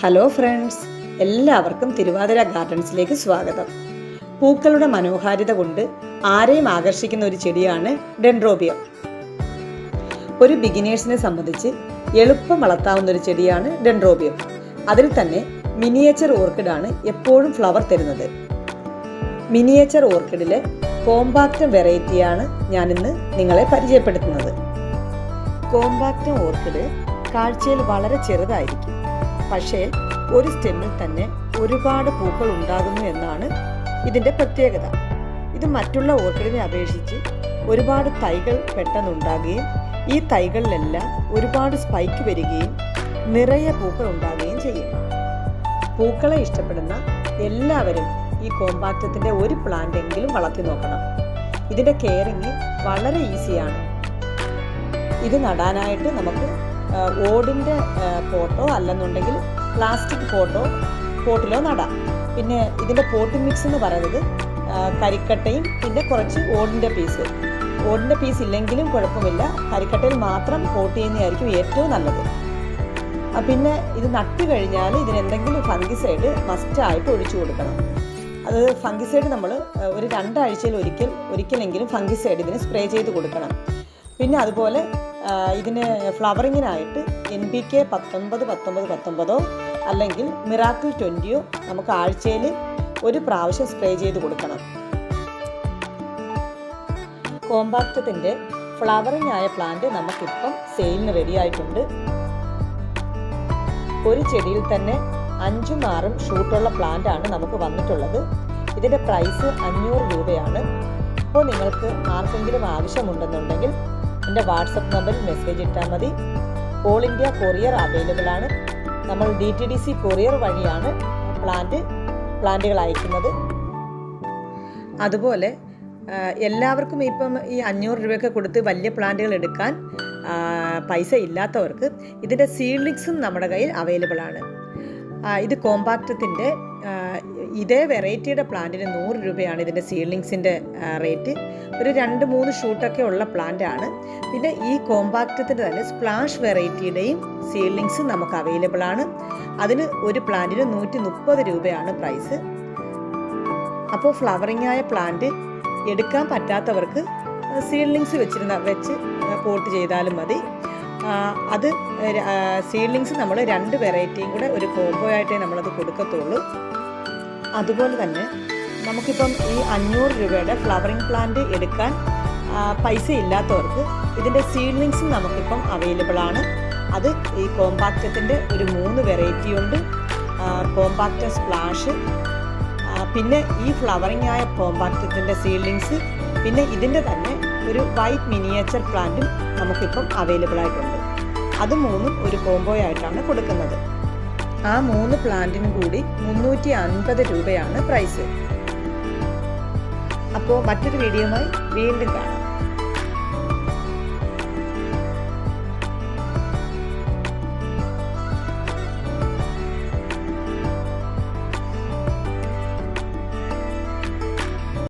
Hello friends, എല്ലാവർക്കും തിരുവാതിര ഗാർഡൻസിലേക്ക് സ്വാഗതം. പൂക്കളുടെ മനോഹാരിത കൊണ്ട് ആരെയും ആകർഷിക്കുന്ന ഒരു ചെടിയാണ് ഡെൻഡ്രോബിയം. ഒരു ബിഗിനേഴ്സിനെ സംബന്ധിച്ച് എളുപ്പം വളർത്താവുന്ന ഒരു ചെടിയാണ് ഡെൻഡ്രോബിയം. അതിൽ തന്നെ മിനിയേച്ചർ ഓർക്കിഡാണ് എപ്പോഴും ഫ്ലവർ തരുന്നത്. മിനിയേച്ചർ ഓർക്കിഡിലെ കോമ്പാക്റ്റം വെറൈറ്റിയാണ് ഞാനിന്ന് നിങ്ങളെ പരിചയപ്പെടുത്തുന്നത്. കോമ്പാക്റ്റം ഓർക്കിഡ് കാഴ്ചയിൽ വളരെ ചെറുതായിരിക്കും, പക്ഷേ ഒരു സ്റ്റെമ്മിൽ തന്നെ ഒരുപാട് പൂക്കൾ ഉണ്ടാകുന്നു എന്നാണ് ഇതിൻ്റെ പ്രത്യേകത. ഇത് മറ്റുള്ള ഓർക്കിഡിനെ അപേക്ഷിച്ച് ഒരുപാട് തൈകൾ പെട്ടെന്നുണ്ടാകുകയും ഈ തൈകളിലെല്ലാം ഒരുപാട് സ്പൈക്ക് വരികയും നിറയെ പൂക്കൾ ഉണ്ടാകുകയും ചെയ്യും. പൂക്കളെ ഇഷ്ടപ്പെടുന്ന എല്ലാവരും ഈ കോമ്പാക്റ്റത്തിൻ്റെ ഒരു പ്ലാന്റ് എങ്കിലും വളർത്തി നോക്കണം. ഇതിൻ്റെ കെയറിങ് വളരെ ഈസിയാണ്. ഇത് നടാനായിട്ട് നമുക്ക് ഓടിൻ്റെ പോട്ടോ അല്ലെന്നുണ്ടെങ്കിൽ പ്ലാസ്റ്റിക് പോട്ടിലോ നടാം. പിന്നെ ഇതിൻ്റെ പോട്ടിംഗ് മിക്സ് എന്ന് പറയുന്നത് കരിക്കട്ടയും പിന്നെ കുറച്ച് ഓടിൻ്റെ പീസ് ഇല്ലെങ്കിലും കുഴപ്പമില്ല. കരിക്കട്ടയിൽ മാത്രം പോട്ട് ചെയ്യുന്നതായിരിക്കും ഏറ്റവും നല്ലത്. പിന്നെ ഇത് നട്ട് കഴിഞ്ഞാൽ ഇതിനെന്തെങ്കിലും ഫംഗിസൈഡ് മസ്റ്റായിട്ട് ഒഴിച്ചു കൊടുക്കണം. അത് ഫംഗിസൈഡ് നമ്മൾ ഒരു 2 ആഴ്ചയിൽ ഒരിക്കലെങ്കിലും ഫംഗിസൈഡ് ഇതിന് സ്പ്രേ ചെയ്ത് കൊടുക്കണം. പിന്നെ അതുപോലെ ഇതിന് ഫ്ലവറിങ്ങിനായിട്ട് NPK 19 അല്ലെങ്കിൽ മിറാക്കിൾ 20 നമുക്ക് ആഴ്ചയിൽ ഒരു പ്രാവശ്യം സ്പ്രേ ചെയ്ത് കൊടുക്കണം. കോമ്പാക്റ്റത്തിൻ്റെ ഫ്ലവറിംഗ് ആയ പ്ലാന്റ് നമുക്കിപ്പം സെയിലിന് റെഡി ആയിട്ടുണ്ട്. ഒരു ചെടിയിൽ തന്നെ 5ഉം 6ഉം ഷൂട്ടുള്ള പ്ലാന്റ് ആണ് നമുക്ക് വന്നിട്ടുള്ളത്. ഇതിൻ്റെ പ്രൈസ് 500 രൂപയാണ്. അപ്പോൾ നിങ്ങൾക്ക് ആർക്കെങ്കിലും ആവശ്യമുണ്ടെന്നുണ്ടെങ്കിൽ എൻ്റെ വാട്സപ്പ് നമ്പറിൽ മെസ്സേജ് ഇട്ടാൽ മതി. ഓൾ ഇന്ത്യ കൊറിയർ അവൈലബിൾ ആണ്. നമ്മൾ DTDC കൊറിയർ വഴിയാണ് പ്ലാന്റുകൾ അയക്കുന്നത്. അതുപോലെ എല്ലാവർക്കും ഇപ്പം ഈ 500 രൂപയൊക്കെ കൊടുത്ത് വലിയ പ്ലാന്റുകൾ എടുക്കാൻ പൈസ ഇല്ലാത്തവർക്ക് ഇതിൻ്റെ സീഡ്ലിങ്സും നമ്മുടെ കയ്യിൽ അവൈലബിൾ ആണ്. ഇത് കോമ്പാക്റ്റത്തിൻ്റെ ഇതേ വെറൈറ്റിയുടെ പ്ലാന്റിന് 100 രൂപയാണ് ഇതിൻ്റെ സീഡ്ലിങ്സിൻ്റെ റേറ്റ്. ഒരു 2-3 ഷൂട്ടൊക്കെ ഉള്ള പ്ലാന്റ് ആണ്. പിന്നെ ഈ കോമ്പാക്റ്റത്തിൻ്റെ തന്നെ സ്പ്ലാഷ് വെറൈറ്റിയുടെയും സീഡ്ലിങ്സ് നമുക്ക് അവൈലബിൾ ആണ്. അതിന് ഒരു പ്ലാന്റിന് 130 രൂപയാണ് പ്രൈസ്. അപ്പോൾ ഫ്ലവറിംഗ് ആയ പ്ലാന്റ് എടുക്കാൻ പറ്റാത്തവർക്ക് സീഡ്ലിങ്സ് വെച്ച് പോട്ട് ചെയ്താലും മതി. അത് സീഡ്ലിങ്സ് നമ്മൾ 2 വെറൈറ്റിയും കൂടെ ഒരു കോംബോ ആയിട്ടേ നമ്മളത് കൊടുക്കത്തുള്ളൂ. അതുപോലെ തന്നെ നമുക്കിപ്പം ഈ 500 രൂപയുടെ ഫ്ലവറിംഗ് പ്ലാന്റ് എടുക്കാൻ പൈസ ഇല്ലാത്തവർക്ക് ഇതിൻ്റെ സീഡ്ലിങ്സും നമുക്കിപ്പം അവൈലബിൾ ആണ്. അത് ഈ കോമ്പാക്റ്റത്തിൻ്റെ ഒരു 3 വെറൈറ്റി ഉണ്ട്. കോമ്പാക്റ്റം സ്പ്ലാഷ്, പിന്നെ ഈ ഫ്ലവറിംഗ് ആയ കോമ്പാക്റ്റത്തിൻ്റെ സീഡ്ലിങ്സ്, പിന്നെ ഇതിൻ്റെ തന്നെ ഒരു വൈറ്റ് മിനിയേച്ചർ പ്ലാന്റും നമുക്കിപ്പം അവൈലബിൾ ആയിട്ടുണ്ട്. അത് 3ഉം ഒരു കോംബോ ആയിട്ടാണ് കൊടുക്കുന്നത്. ആ 3 പ്ലാന്റിനും കൂടി 350 രൂപയാണ് പ്രൈസ്. അപ്പോൾ മറ്റൊരു വീഡിയോയുമായി വീണ്ടും കാണാം.